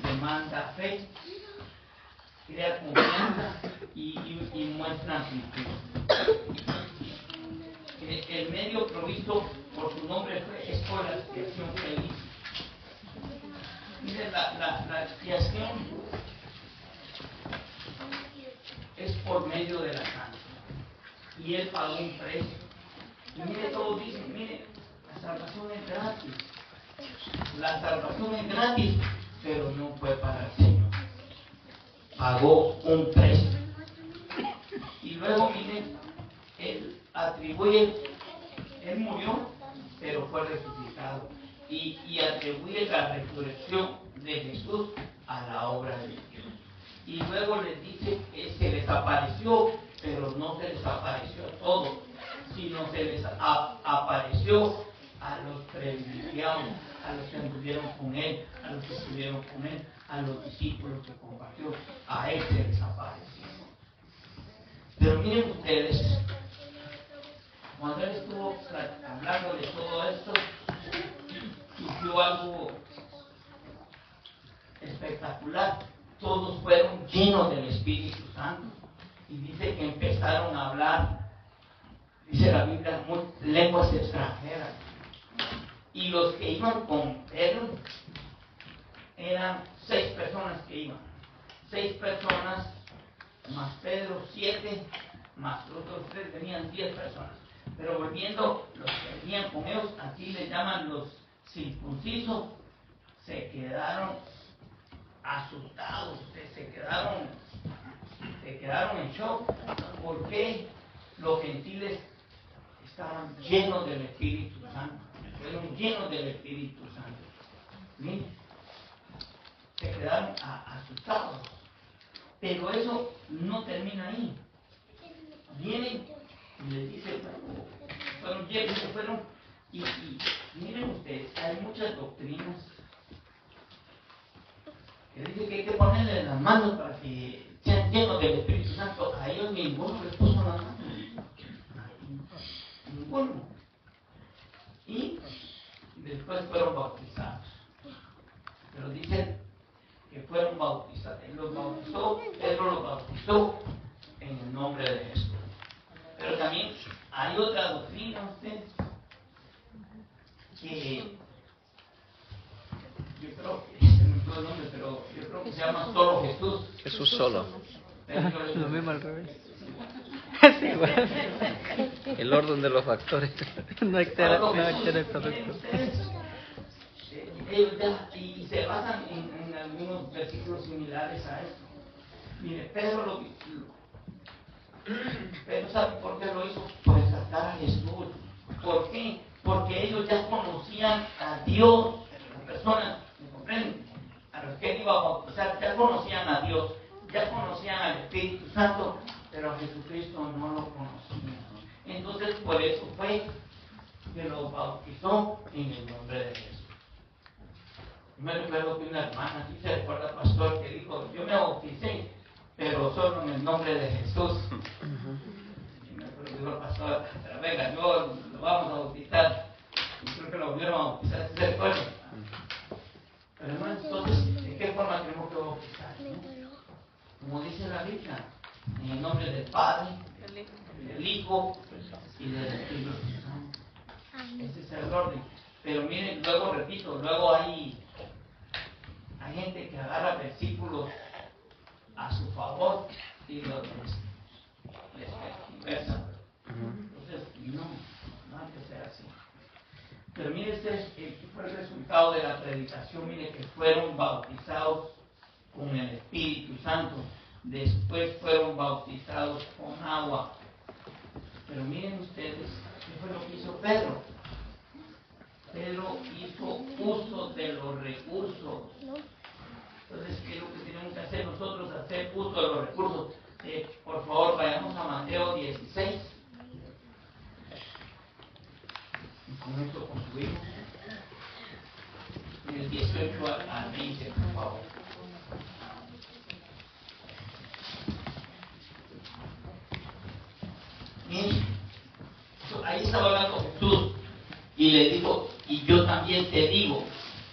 Demanda fe, crea confianza y muestra amplitud. El medio provisto por su nombre es por la expiación feliz. Mire, la expiación es por medio de la sangre. Y Él pagó un precio. Y mire, todos dicen, mire, la salvación es gratis. La salvación es gratis, pero no fue para el Señor. Pagó un precio. Y luego, miren, Él atribuye, Él murió, pero fue resucitado. Y atribuye la resurrección de Jesús a la obra de Dios. Y luego les dice que se les apareció, pero no se les apareció a todos, sino se les apareció a los privilegiados, a los que anduvieron con Él, a los que estuvieron con Él, a los discípulos que compartió, a Él se les apareció. Pero miren ustedes, cuando Él estuvo hablando de todo esto, surgió algo espectacular. Todos fueron llenos del Espíritu Santo. Y dice que empezaron a hablar, dice la Biblia, lenguas extranjeras. Y los que iban con Pedro eran 6 personas que iban. 6 personas, más Pedro 7, más los otros 3, venían 10 personas. Pero volviendo, los que venían con ellos, aquí les llaman los circuncisos, se quedaron asustados, se quedaron en shock, porque los gentiles estaban llenos del Espíritu Santo, fueron llenos del Espíritu Santo. ¿Sí? Se quedaron asustados. Pero eso no termina ahí. Vienen y les dicen, fueron llenos, se fueron, y miren ustedes, hay muchas doctrinas que dice que hay que ponerle las manos para que sean llenos del Espíritu Santo. A ellos ninguno les puso las manos. Ninguno. Y después fueron bautizados. Pero dicen que fueron bautizados. Pedro los bautizó en el nombre de Jesús. Pero también hay otra doctrina, ustedes, que yo creo que el nombre, pero yo creo que se llama solo Jesús. Jesús solo. Lo mismo al revés. Sí, bueno. El orden de los factores. No hay perfecto. Y se basan en algunos versículos similares a esto. Mire, Pedro ¿sabe por qué lo hizo? Por exaltar a Jesús. ¿Por qué? Porque ellos ya conocían a Dios, las personas, ¿me comprenden? A los que él iba a bautizar, ya conocían pero a Jesucristo no lo conocía. Entonces por eso fue que lo bautizó en el nombre de Jesús. Yo me recuerdo que una hermana, ¿sí se recuerda, pastor, que dijo, yo me bauticé, pero solo en el nombre de Jesús? Y me dijo, pastor, pero venga, yo lo vamos a bautizar. Y creo que lo volvieron a bautizar, ¿sí se recuerda? Pero hermano, entonces, ¿de qué forma tenemos que bautizar? ¿No? Como dice la Biblia, en el nombre del Padre, del Hijo y del Espíritu Santo. Ese es el orden. Pero miren, luego repito, luego hay gente que agarra versículos a su favor y los les conversa. Entonces, no hay que ser así. Pero mire, este fue el resultado de la predicación. Mire que fueron bautizados con el Espíritu Santo. Después fueron bautizados con agua. Pero miren ustedes, ¿qué fue lo que hizo Pedro? Pedro hizo uso de los recursos. Entonces, ¿qué es lo que tenemos que hacer nosotros? Hacer uso de los recursos. Por favor, vayamos a Mateo 16. Y con esto concluimos. Del 18 al 20, por favor. Miren, ahí estaba hablando Jesús y le dijo, y yo también te digo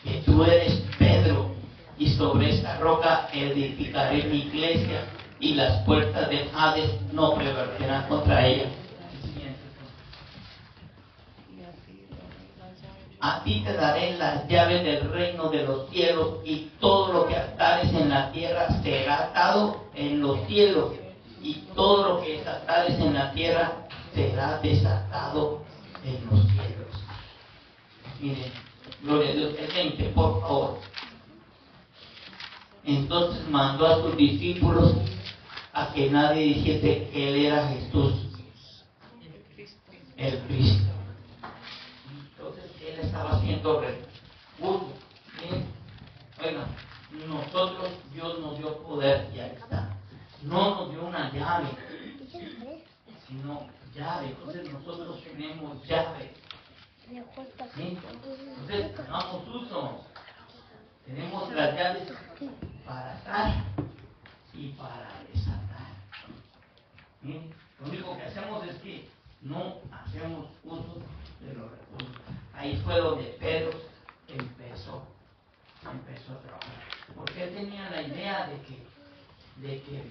que tú eres Pedro, y sobre esta roca edificaré mi iglesia, y las puertas del Hades no prevalecerán contra ella. A ti te daré las llaves del reino de los cielos, y todo lo que atares en la tierra será atado en los cielos, y todo lo que desatares en la tierra será desatado en los cielos. Miren, gloria a Dios, el 20, por favor. Entonces mandó a sus discípulos a que nadie dijese que él era Jesús, el Cristo. Entonces él estaba haciendo recursos. Oigan, nosotros, Dios nos dio poder, y ahí está. No nos dio una llave, sino llave. Entonces nosotros tenemos llave. ¿Sí? Entonces hagamos uso. Tenemos las llaves para atar y para desatar. ¿Sí? Lo único que hacemos es que no hacemos uso de los recursos. Ahí fue donde Pedro empezó a trabajar. Porque él tenía la idea de que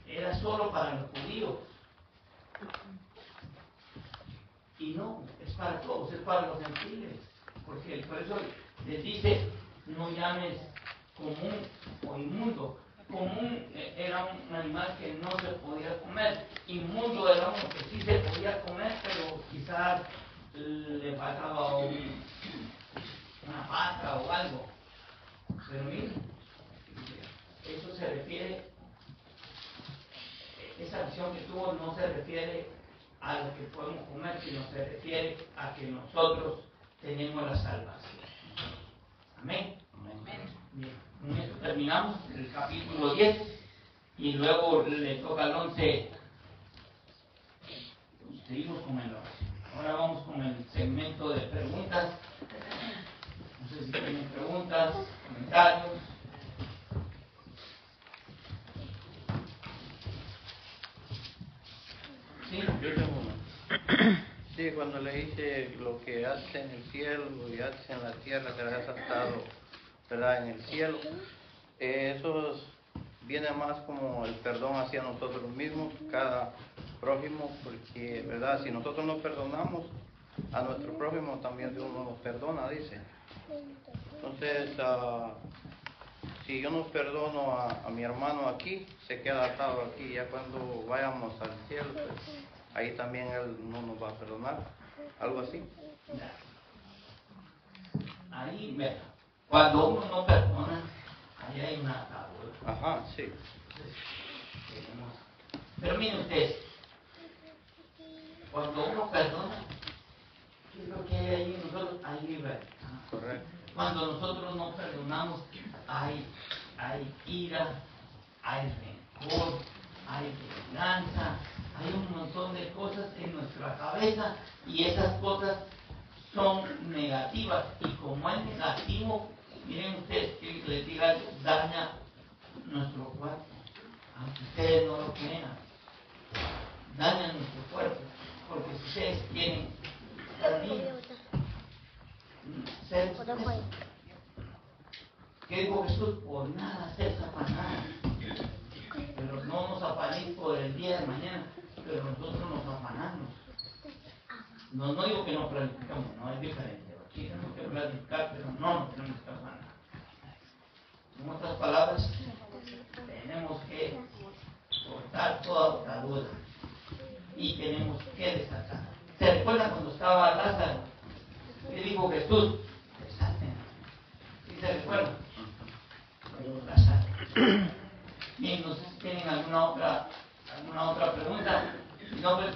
era solo para los judíos. Y no, es para todos, es para los gentiles. Porque por eso les dice, no llames común o inmundo. Común era un animal que no se podía comer. Inmundo era uno que sí se podía comer, pero quizás le faltaba una pata o algo. Pero miren, eso se refiere, esa visión que tuvo no se refiere a lo que podemos comer, sino se refiere a que nosotros tenemos la salvación. Amén. Bien, con esto terminamos el capítulo 10 y luego le toca al 11. Seguimos con el 11. Ahora vamos con el segmento de preguntas. No sé si tienen preguntas, comentarios. ¿Sí? Yo tengo una. Sí, cuando le dice lo que hace en el cielo y hace en la tierra será desatado, ¿verdad? En el cielo. Eso viene más como el perdón hacia nosotros mismos, cada prójimo, porque, ¿verdad? Si nosotros no perdonamos a nuestro prójimo, también Dios no nos perdona, dice. Entonces, si yo no perdono a mi hermano aquí, se queda atado aquí. Ya cuando vayamos al cielo, pues ahí también Él no nos va a perdonar. Algo así. Ahí, cuando uno no perdona, ahí hay una atadura. Ajá, sí. Pero miren ustedes, cuando uno perdona, ¿qué es lo que hay ahí en nosotros? Hay libertad. Correcto. Cuando nosotros no perdonamos, hay ira, hay rencor, hay venganza, hay un montón de cosas en nuestra cabeza y esas cosas son negativas. Y como es negativo, miren ustedes, que les diga algo, daña nuestro cuerpo, aunque ustedes no lo crean, daña nuestro cuerpo, porque si ustedes quieren ser ¿qué dijo Jesús? Por nada ser afanados, pero no nos afanéis por el día de mañana, pero nosotros nos afanamos. No digo que no planificamos, no, es diferente. Aquí tenemos que planificar, pero no nos tenemos que afanar. En otras palabras, tenemos que cortar toda atadura y tenemos que desatar. ¿Se recuerda cuando estaba Lázaro? ¿Qué dijo Jesús? Desaten. ¿Sí se recuerda? Bien, no sé si tienen alguna otra pregunta. Si no, pues,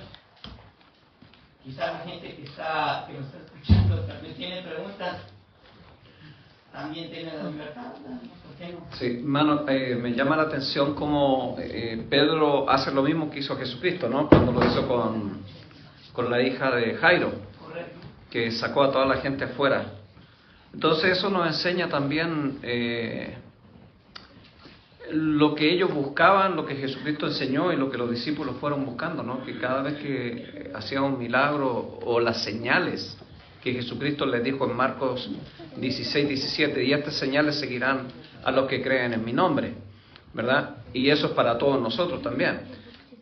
quizá la gente que nos está escuchando también tiene preguntas. También tiene la libertad, ¿verdad? ¿Por qué no? Sí, hermano, me llama la atención cómo Pedro hace lo mismo que hizo Jesucristo, ¿no? Cuando lo hizo con la hija de Jairo, Correcto. que sacó a toda la gente afuera. Entonces eso nos enseña también lo que ellos buscaban, lo que Jesucristo enseñó y lo que los discípulos fueron buscando, ¿no? Que cada vez que hacía un milagro o las señales que Jesucristo les dijo en Marcos 16, 17, y estas señales seguirán a los que creen en mi nombre, ¿verdad? Y eso es para todos nosotros también.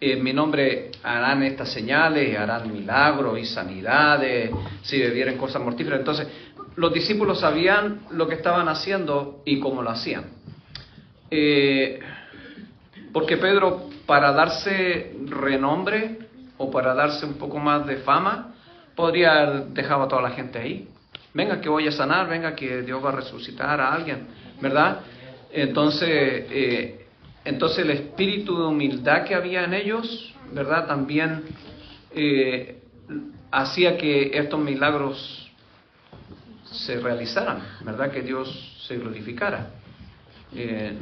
En mi nombre harán estas señales, harán milagros y sanidades, si bebieren cosas mortíferas. Entonces, los discípulos sabían lo que estaban haciendo y cómo lo hacían. Porque Pedro, para darse renombre o para darse un poco más de fama, podría haber dejado a toda la gente ahí. Venga que voy a sanar, venga que Dios va a resucitar a alguien, ¿verdad? Entonces el espíritu de humildad que había en ellos, ¿verdad? También hacía que estos milagros se realizaran, ¿verdad? Que Dios se glorificara.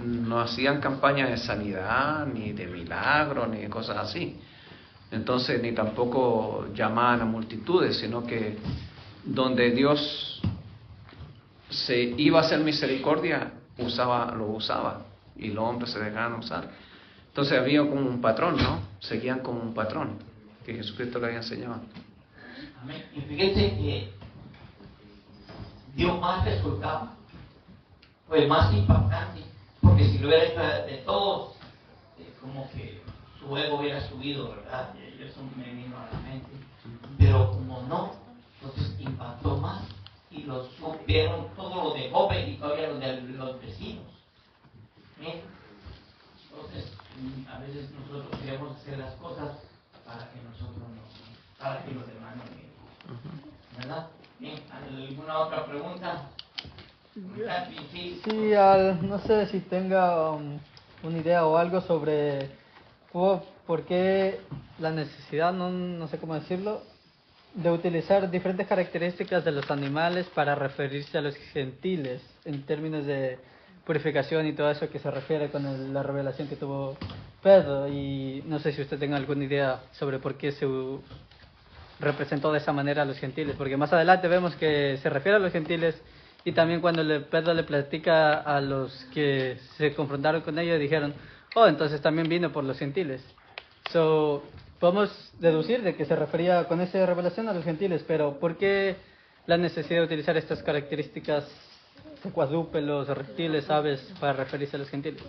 No hacían campañas de sanidad, ni de milagros, ni de cosas así. Entonces, ni tampoco llamaban a multitudes, sino que donde Dios se iba a hacer misericordia, lo usaba, y los hombres se dejaban usar. Entonces había como un patrón, ¿no? Seguían como un patrón que Jesucristo le había enseñado. Amén. Y fíjense que dio más resultado, fue más impactante, porque si lo hubiera hecho de todos, como que su ego hubiera subido, ¿verdad? Y eso me vino a la mente. Pero como no, entonces impactó más y los supieron todo lo de Jope y todavía lo de los vecinos. ¿Bien? Entonces, a veces nosotros queremos hacer las cosas para que nosotros no, para que los demás no miren. ¿Verdad? Bien, ¿alguna otra pregunta? Sí, no sé si tenga una idea o algo sobre por qué la necesidad, no sé cómo decirlo, de utilizar diferentes características de los animales para referirse a los gentiles, en términos de purificación y todo eso que se refiere con la revelación que tuvo Pedro. Y no sé si usted tenga alguna idea sobre por qué se representó de esa manera a los gentiles, porque más adelante vemos que se refiere a los gentiles. Y también cuando Pedro le platica a los que se confrontaron con ellos, dijeron, oh, entonces también vino por los gentiles. Podemos deducir de que se refería con esa revelación a los gentiles, pero ¿por qué la necesidad de utilizar estas características de cuadrúpedos, reptiles, aves, para referirse a los gentiles?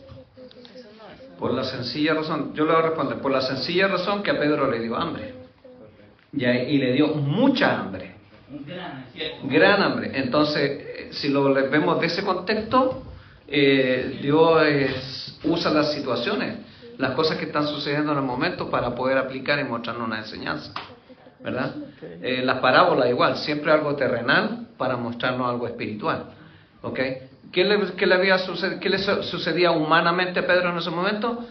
Por la sencilla razón, yo le voy a responder, por la sencilla razón que a Pedro le dio hambre. Y le dio mucha hambre. Gran hambre. Entonces, si lo vemos de ese contexto, Dios usa las situaciones, las cosas que están sucediendo en el momento para poder aplicar y mostrarnos una enseñanza, ¿verdad? Las parábolas igual, siempre algo terrenal para mostrarnos algo espiritual, ¿ok? ¿Qué le sucedía humanamente a Pedro en ese momento?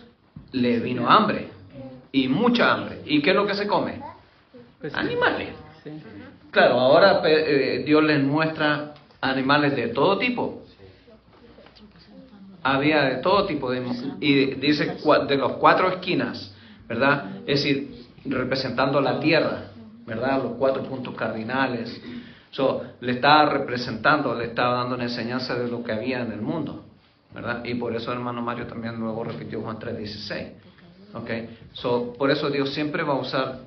Le vino hambre, y mucha hambre. ¿Y qué es lo que se come? Animales. Sí. Claro, ahora Dios les muestra animales de todo tipo. había de todo tipo y dice de las 4 esquinas, ¿verdad? Es decir, representando la tierra, ¿verdad? Los 4 puntos cardinales. Le estaba representando, le estaba dando una enseñanza de lo que había en el mundo, ¿verdad? Y por eso el hermano Mario también luego repitió Juan 3:16. Okay. Por eso Dios siempre va a usar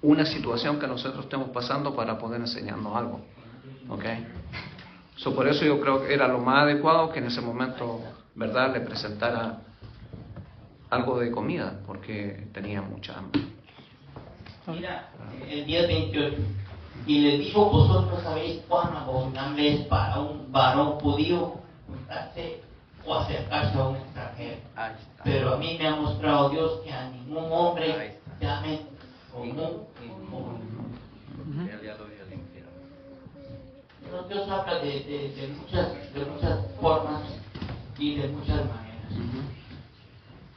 una situación que nosotros estemos pasando para poder enseñarnos algo. Okay. Por eso yo creo que era lo más adecuado que en ese momento, ¿verdad?, le presentara algo de comida, porque tenía mucha hambre. Mira, el día 28, y le dijo, vosotros sabéis cuán abominable es para un varón judío juntarse o acercarse a un extranjero. Pero a mí me ha mostrado Dios que a ningún hombre llame común. Dios habla de muchas formas y de muchas maneras,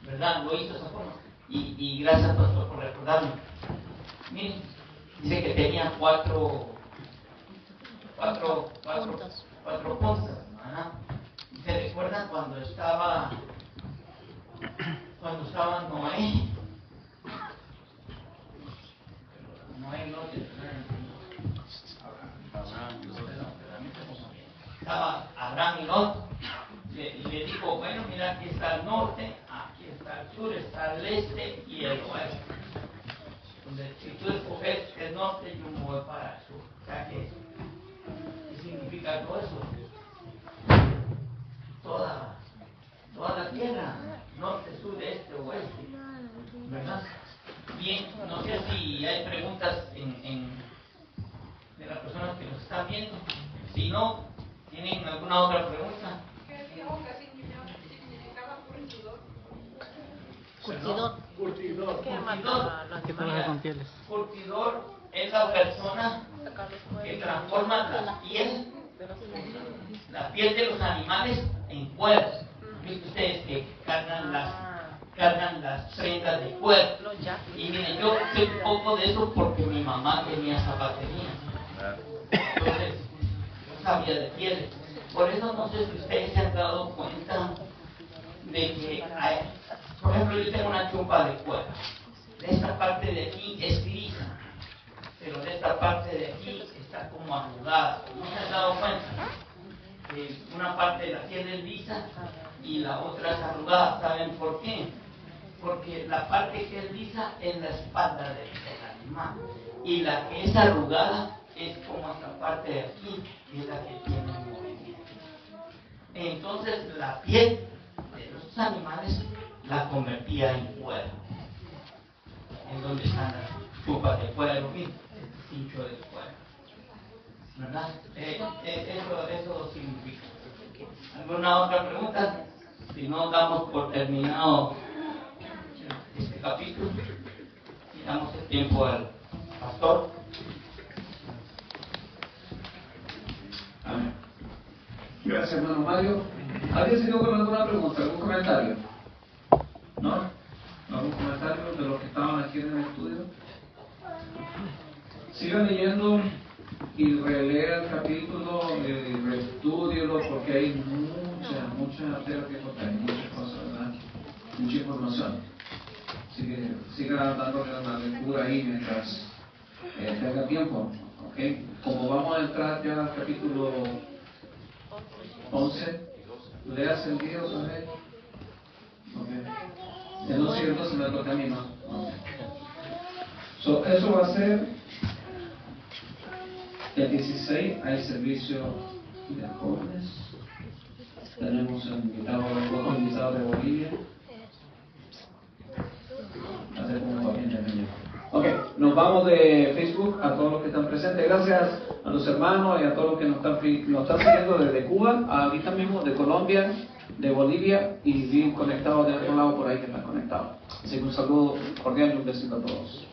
¿verdad? Lo hizo de esa forma. Y gracias, pastor, por recordarme. Miren, dice que tenía cuatro puntas. Ajá. ¿Se recuerdan cuando estaba Noé? Estaba Abraham y Lot. Le dijo, bueno, mira, aquí está el norte, aquí está el sur, está el este y el oeste. Donde si tú escoges el norte, yo me voy para el sur. O sea, ¿qué significa todo eso? Toda la tierra, norte, sur, este, oeste, ¿verdad? Bien, no sé si hay preguntas de las personas que nos están viendo. Si no, ¿tienen alguna otra pregunta? ¿Qué significaba curtidor? Curtidor. ¿Qué mata los animales? Curtidor es la persona que transforma la piel de los animales en cuero. ¿Viste ustedes que cargan las prendas de cuero? Y miren, yo sé un poco de eso porque mi mamá tenía zapatería. Entonces, yo sabía de pieles. Por eso no sé si ustedes se han dado cuenta de que por ejemplo, yo tengo una chumpa de cuero. De esta parte de aquí es lisa, pero de esta parte de aquí está como arrugada. ¿No se han dado cuenta? Que una parte de la piel es lisa y la otra es arrugada. ¿Saben por qué? Porque la parte que es lisa es la espalda del animal y la que es arrugada es como esta parte de aquí, que es la que tiene movimiento. Entonces la piel de los animales la convertía en cuero. En donde están las chupas de cuero, el cincho de cuero, ¿verdad? Eso significa. ¿Alguna otra pregunta? Si no, damos por terminado este capítulo y damos el tiempo al pastor. Amén. Gracias, hermano Mario. ¿Alguien se quedó con alguna pregunta, algún comentario? ¿No? ¿Algún comentario de los que estaban aquí en el estudio? Sigan leyendo y releer el capítulo y reestudielo porque hay mucha tela que cortar, muchas cosas, ¿verdad? Mucha información. Así que sigan dándole una lectura ahí mientras tenga tiempo, ¿ok? Como vamos a entrar ya al capítulo 11, leas el día otra vez. ¿Ok? En los ciertos se me toca a mí, ¿no? Okay. Eso va a ser el 16, hay servicio de jóvenes. Tenemos un invitado de Bolivia. Hace como 40 minutos. Ok, nos vamos de Facebook a todos los que están presentes. Gracias a los hermanos y a todos los que nos están siguiendo desde Cuba, ahorita mismo, de Colombia, de Bolivia y bien conectados de otro lado por ahí que están conectados. Así que un saludo cordial y un besito a todos.